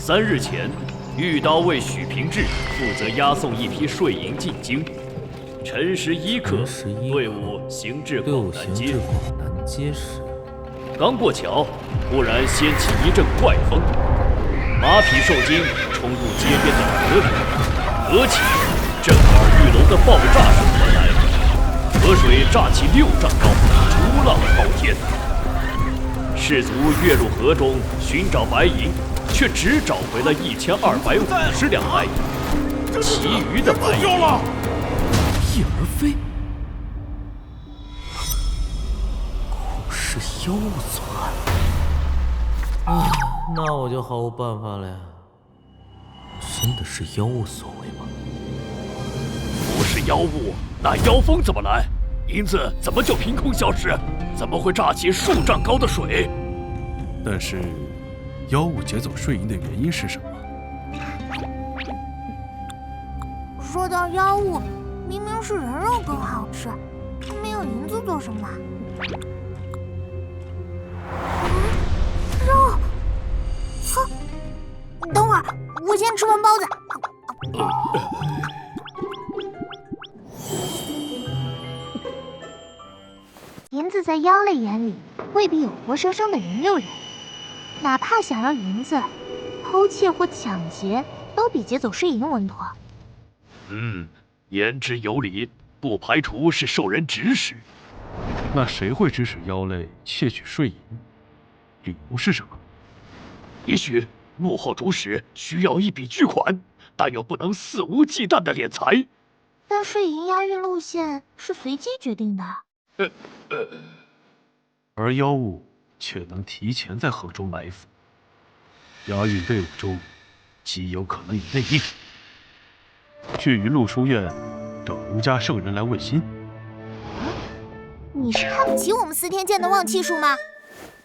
3日前，御刀尉许平志负责押送一批税银进京。辰时1刻，队伍行至广南街时，刚过桥，忽然掀起一阵怪风，马匹受惊，冲入街边的河里。河起，震耳欲聋的爆炸声传来，河水炸起6丈高，逐浪滔天。士卒跃入河中寻找白银，却只找回了1250两白银，其余的白银一而飞。苦是妖物作案。那我就毫无办法了呀。真的是妖物所为吗？不是妖物，那妖风怎么来？银子怎么就凭空消失？怎么会炸起数丈高的水？但是，妖物劫走税银的原因是什么？说到妖物，明明是人肉更好吃，没有银子做什么？肉。等会儿，我先吃完包子。银子在妖类眼里未必有活生生的人肉人，哪怕想要银子，偷窃或抢劫都比劫走税银稳妥。言之有理，不排除是受人指使。那谁会指使妖类窃取税银？理由是什么？也许幕后主使需要一笔巨款，但又不能肆无忌惮的敛财。但税银押运路线是随机决定的。而妖物却能提前在河中埋伏，押运队伍中极有可能有内应。去云路书院等吴家圣人来问薪。你是看不起我们司天监的望气术吗？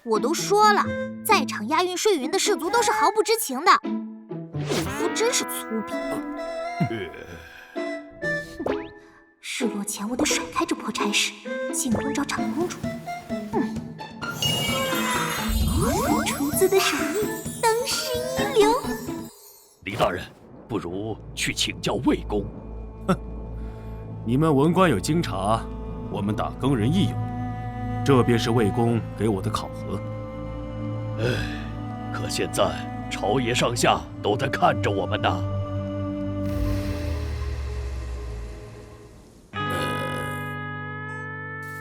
我都说了，在场押运税银的士卒都是毫不知情的。武夫真是粗鄙。日落前我得甩开这破差事，进宫找长公主。厨子的手艺当世一流。李大人，不如去请教魏公。你们文官有京察，我们打更人亦有，这便是魏公给我的考核。可现在朝野上下都在看着我们呢。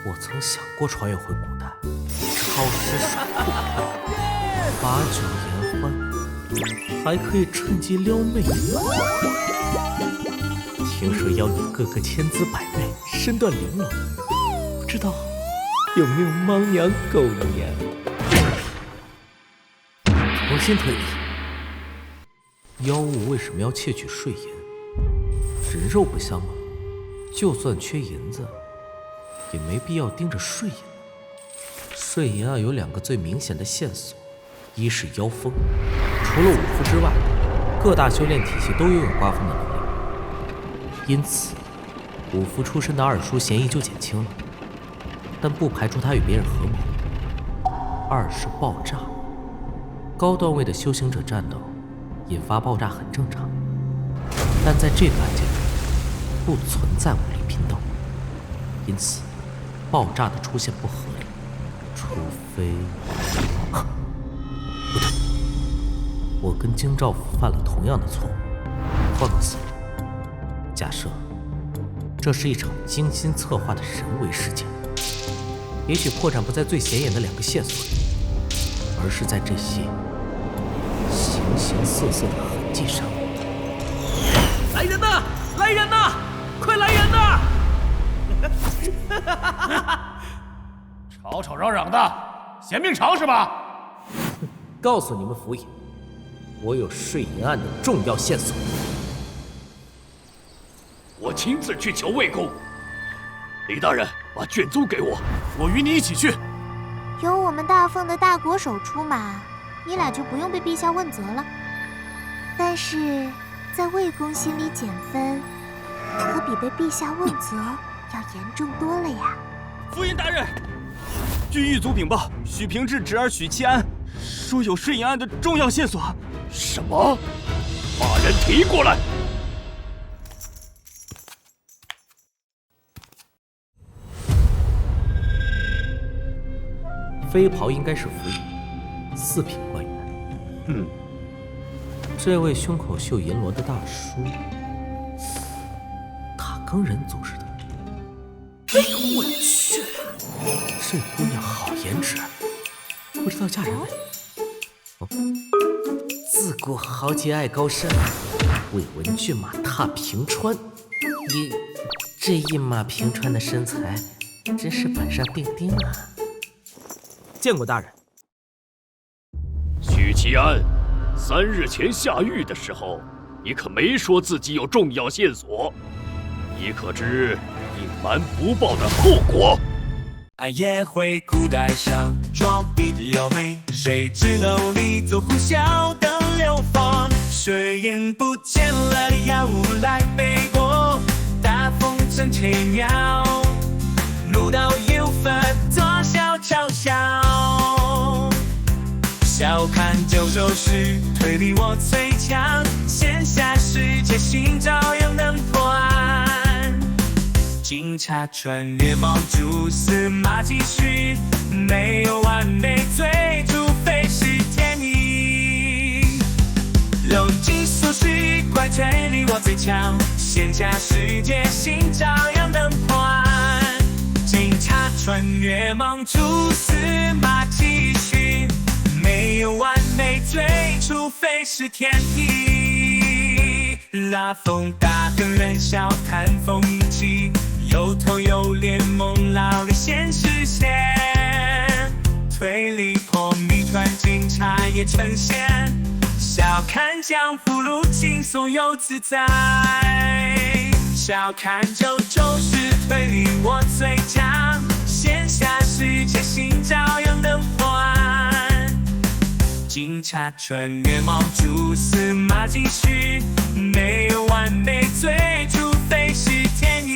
我曾想过穿越回古代，抄诗耍酷，把酒言欢，还可以趁机撩妹。听说妖女个个千姿百媚，身段玲珑，不知道有没有猫娘狗娘？重新推理，妖物为什么要窃取税银？人肉不香吗？就算缺银子，也没必要盯着税银。税银案有2个最明显的线索，一是妖风，除了武夫之外，各大修炼体系都拥有刮风的能力，因此武夫出身的二叔嫌疑就减轻了，但不排除他与别人合谋。2是爆炸，高段位的修行者战斗引发爆炸很正常，但在这个案件中不存在武力拼斗，因此爆炸的出现不合理，除非……不对，我跟京兆府犯了同样的错误。换个思路，假设这是一场精心策划的人为事件，也许破绽不在最显眼的2个线索里，而是在这些形形色色的痕迹上。来人呐！来人呐！快来人呐！吵吵嚷嚷的，嫌命长是吧？告诉你们府尹，我有税银案的重要线索。我亲自去求魏公。李大人，把卷宗给我，我与你一起去。有我们大奉的大国手出马，你俩就不用被陛下问责了。但是在魏公心里减分，可比被陛下问责要严重多了呀。府尹大人，据狱卒禀报，许平志侄儿许七安说有税银案的重要线索，什么？把人提过来！飞袍应该是服役，4品官员。这位胸口绣银罗的大叔，塔冈人族似的。哎呦我去！这姑娘好颜值，不知道嫁人没？哦，自古豪杰爱高山，未闻骏马踏平川。这一马平川的身材，真是板上钉钉啊！见过大人。许其安，3日前下狱的时候，你可没说自己有重要线索，你可知隐瞒不报的后果？暗夜会古代上装逼的妖媚，谁知努力做呼啸的流放，水银不见了，药物来背锅，大风真奇妙，怒到有分多少嘲笑，笑看九州市，推理我最强，线下世界心照样能破案。警察穿越猫蛛丝马迹寻，没有完美罪，除非是天意。逻辑琐事，怪推理我最强，线下世界心照样能破案。警察穿越猫蛛丝马迹寻，没有完美罪，除非是天意。拉风大跟人笑谈风景，有头有脸梦老的现实线，推理破谜团警察也呈现，笑看江湖路轻松又自在，笑看九州市推理我最强，线下世界心照样能破案。警察穿越猫蛛丝马迹寻，没有完美罪，除非是天意。